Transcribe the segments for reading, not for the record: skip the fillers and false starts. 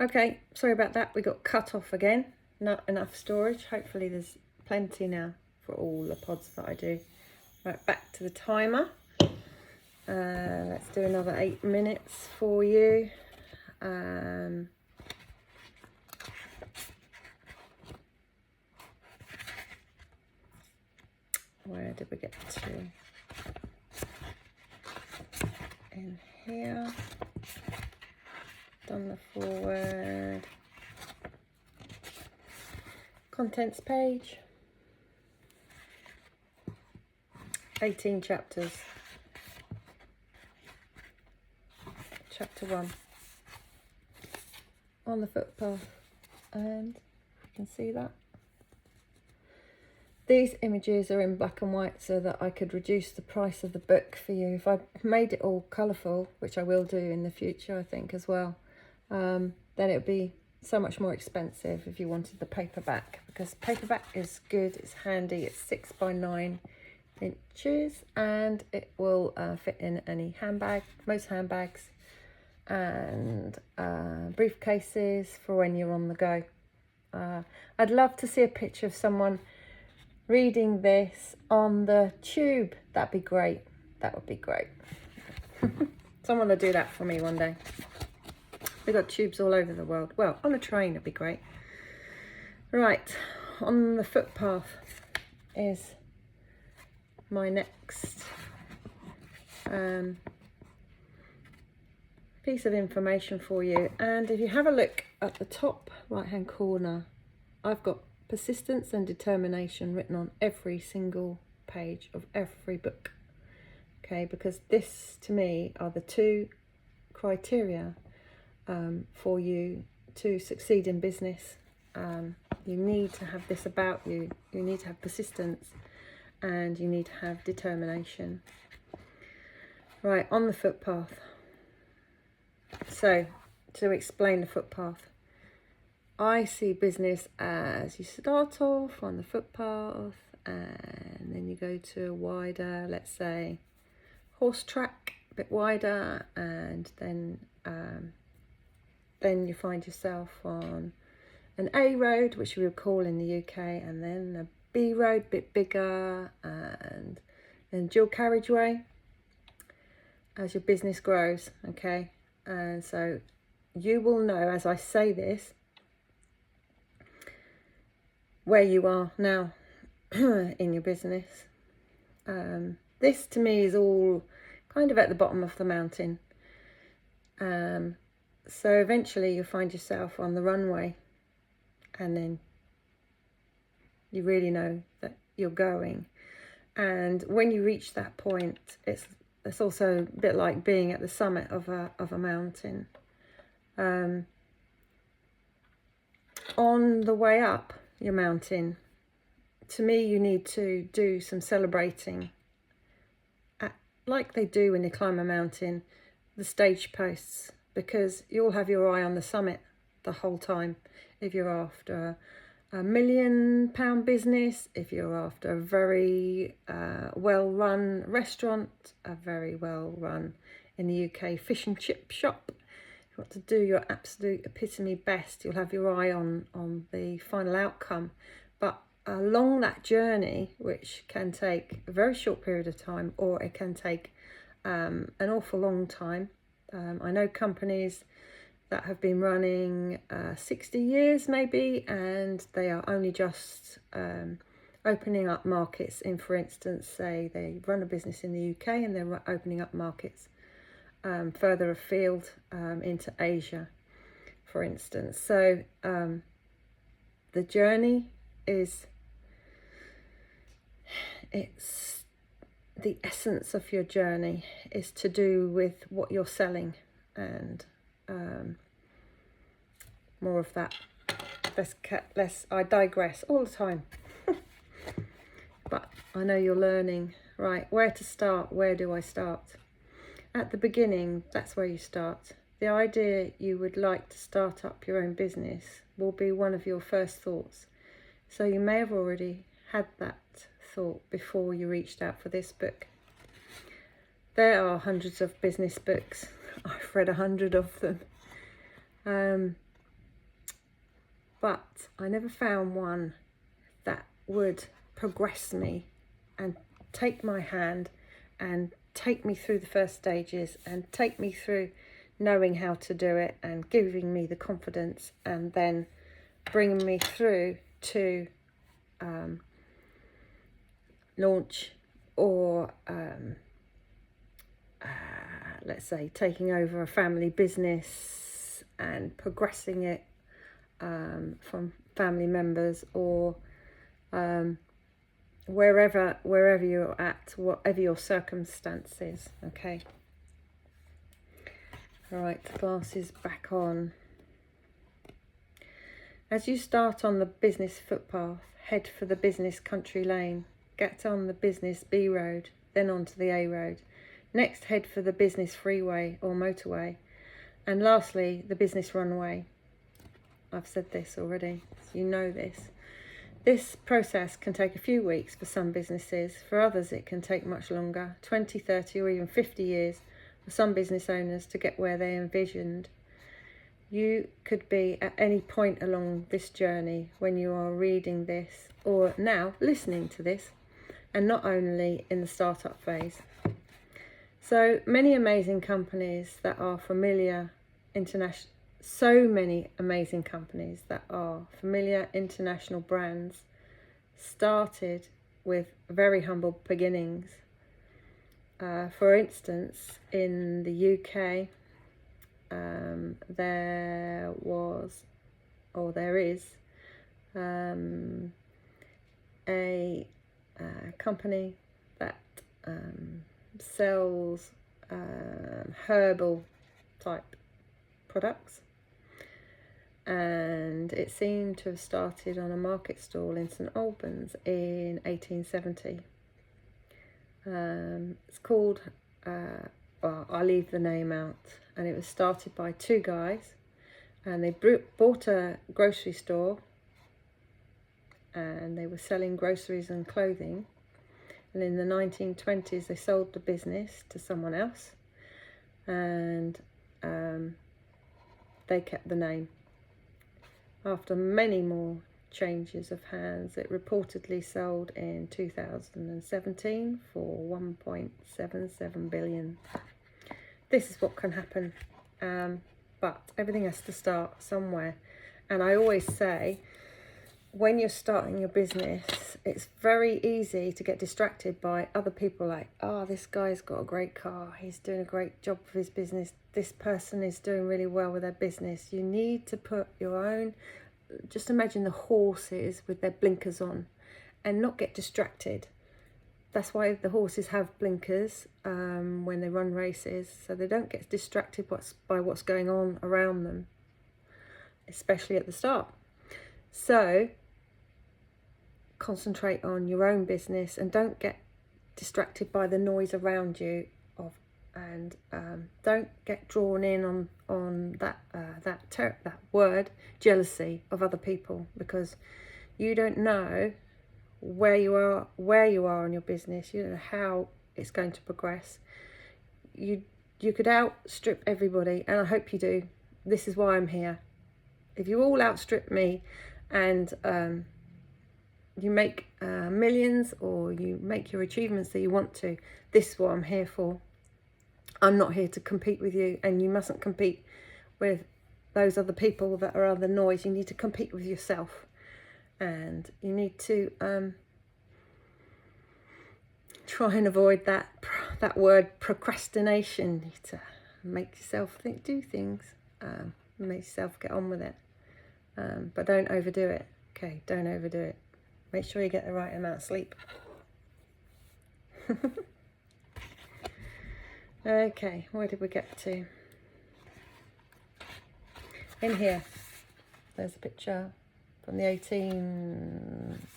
Okay, sorry about that. We got cut off again. Not enough storage. Hopefully there's plenty now for all the pods that I do. Right, back to the timer. Let's do another 8 minutes for you. Where did we get to? In here. Done the forward. Contents page. 18 chapters. Chapter 1. On the Footpath. And you can see that. These images are in black and white so that I could reduce the price of the book for you. If I made it all colourful, which I will do in the future, I think, as well, then it would be so much more expensive if you wanted the paperback, because paperback is good, it's handy, it's 6 by 9 inches, and it will fit in any handbag, most handbags, and briefcases for when you're on the go. I'd love to see a picture of someone reading this on the tube. That'd be great. That would be great. Someone will do that for me one day. We've got tubes all over the world. Well, on a train would be great. Right, On the Footpath is my next piece of information for you. And if you have a look at the top right hand corner, I've got persistence and determination written on every single page of every book. Okay, because this to me are the two criteria for you to succeed in business. You need to have this about you. You need to have persistence and you need to have determination. Right, on the footpath. So, to explain the footpath, I see business as you start off on the footpath and then you go to a wider, let's say, horse track, a bit wider, and then you find yourself on an A road, which we would call in the UK, and then a B road, a bit bigger, and then dual carriageway as your business grows, okay? And so you will know, as I say this, where you are now in your business. This to me is all kind of at the bottom of the mountain. So eventually you'll find yourself on the runway, and then you really know that you're going. And when you reach that point, it's also a bit like being at the summit of a mountain. On the way up your mountain, to me, you need to do some celebrating, like they do when you climb a mountain, the stage posts, because you'll have your eye on the summit the whole time. If you're after a £1 million business, if you're after a very well-run restaurant, a very well-run, in the UK, fish and chip shop, you want to do your absolute epitome best, you'll have your eye on the final outcome. But along that journey, which can take a very short period of time, or it can take an awful long time. I know companies that have been running 60 years maybe, and they are only just opening up markets in, for instance, say they run a business in the UK and they're opening up markets further afield into Asia, for instance. So the journey is, it's the essence of your journey is to do with what you're selling, and more of that. I digress all the time. But I know you're learning. Right, where to start? Where do I start? At the beginning, that's where you start. The idea you would like to start up your own business will be one of your first thoughts. So you may have already had that thought before you reached out for this book. There are hundreds of business books. I've read 100 of them. but I never found one that would progress me and take my hand and take me through the first stages and take me through knowing how to do it and giving me the confidence and then bringing me through to launch or let's say taking over a family business and progressing it from family members or wherever you're at, whatever your circumstances. Okay. All right, glasses back on. As you start on the business footpath, head for the business country lane. Get on the business B road, then onto the A road. Next, head for the business freeway or motorway. And lastly, the business runway. I've said this already, so you know this. This process can take a few weeks for some businesses. For others, it can take much longer, 20, 30 or even 50 years for some business owners to get where they envisioned. You could be at any point along this journey when you are reading this or now listening to this, and not only in the startup phase. So many amazing companies that are familiar international, so many amazing companies that are familiar international brands started with very humble beginnings. For instance, in the UK, there was, or there is, a company that sells herbal type products, and it seemed to have started on a market stall in St Albans in 1870. It's called, well, I'll leave the name out, and it was started by two guys, and they bought a grocery store and they were selling groceries and clothing, and in the 1920s they sold the business to someone else, and they kept the name. After many more changes of hands, it reportedly sold in 2017 for 1.77 billion. This is what can happen, but everything has to start somewhere. And I always say, when you're starting your business, it's very easy to get distracted by other people, like, oh, this guy's got a great car, he's doing a great job for his business, this person is doing really well with their business. You need to put your own, just imagine the horses with their blinkers on and not get distracted. That's why the horses have blinkers when they run races, so they don't get distracted by what's going on around them, especially at the start. So concentrate on your own business and don't get distracted by the noise around you, and don't get drawn in on that word jealousy of other people, because you don't know where you are in your business. You don't know how it's going to progress. You could outstrip everybody, and I hope you do. This is why I'm here. If you all outstrip me and you make millions, or you make your achievements that you want to, this is what I'm here for. I'm not here to compete with you, and you mustn't compete with those other people that are other noise. You need to compete with yourself, and you need to try and avoid that word procrastination. You need to make yourself do things, make yourself get on with it, but don't overdo it. Okay, don't overdo it. Make sure you get the right amount of sleep. Okay, where did we get to? In here, there's a picture from the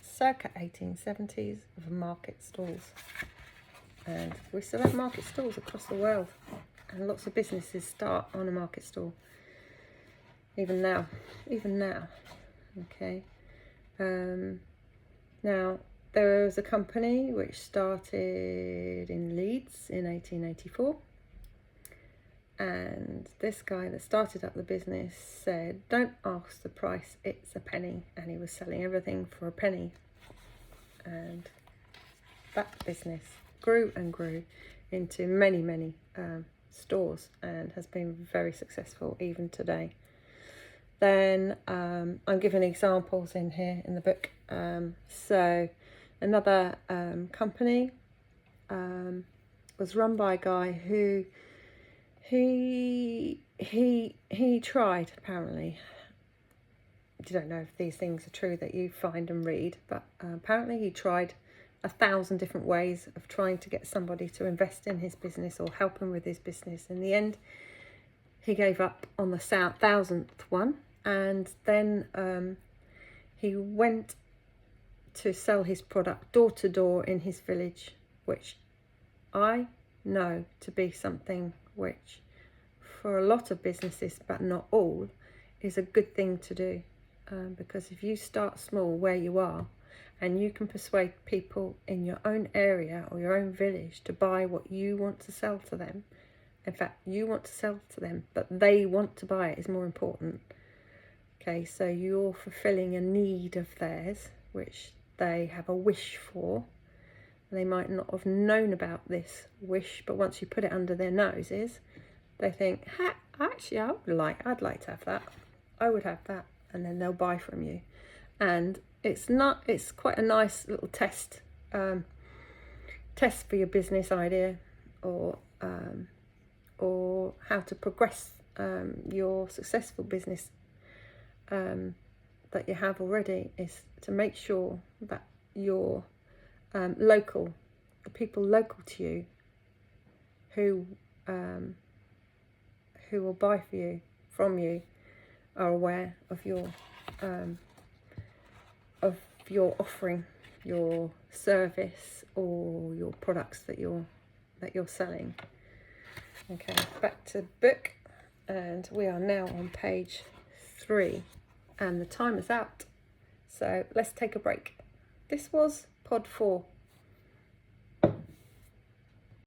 circa 1870s of market stalls. And we still have market stalls across the world, and lots of businesses start on a market stall. Even now. Okay. Now, there was a company which started in Leeds in 1884, And this guy that started up the business said, don't ask the price, it's a penny. And he was selling everything for a penny. And that business grew and grew into many, many stores and has been very successful even today. Then I'm giving examples in here in the book. So another company was run by a guy who he tried, apparently. I don't know if these things are true that you find and read, but apparently he tried 1,000 different ways of trying to get somebody to invest in his business or help him with his business. In the end, he gave up on the 1,000th one, and then he went to sell his product door to door in his village, which I know to be something which for a lot of businesses, but not all, is a good thing to do, because if you start small where you are and you can persuade people in your own area or your own village to buy what you want to sell to them, in fact you want to sell to them but they want to buy it, is more important. Okay, so you're fulfilling a need of theirs which they have a wish for. They might not have known about this wish, but once you put it under their noses, they think, actually, I'd like to have that. I would have that. And then they'll buy from you. And it's quite a nice little test for your business idea, or how to progress your successful business that you have already, is to make sure that your local, the people local to you who will buy from you are aware of your offering, your service or your products that you're selling. Okay, back to the book, and we are now on page 3 and the time is out, so let's take a break. This was pod 4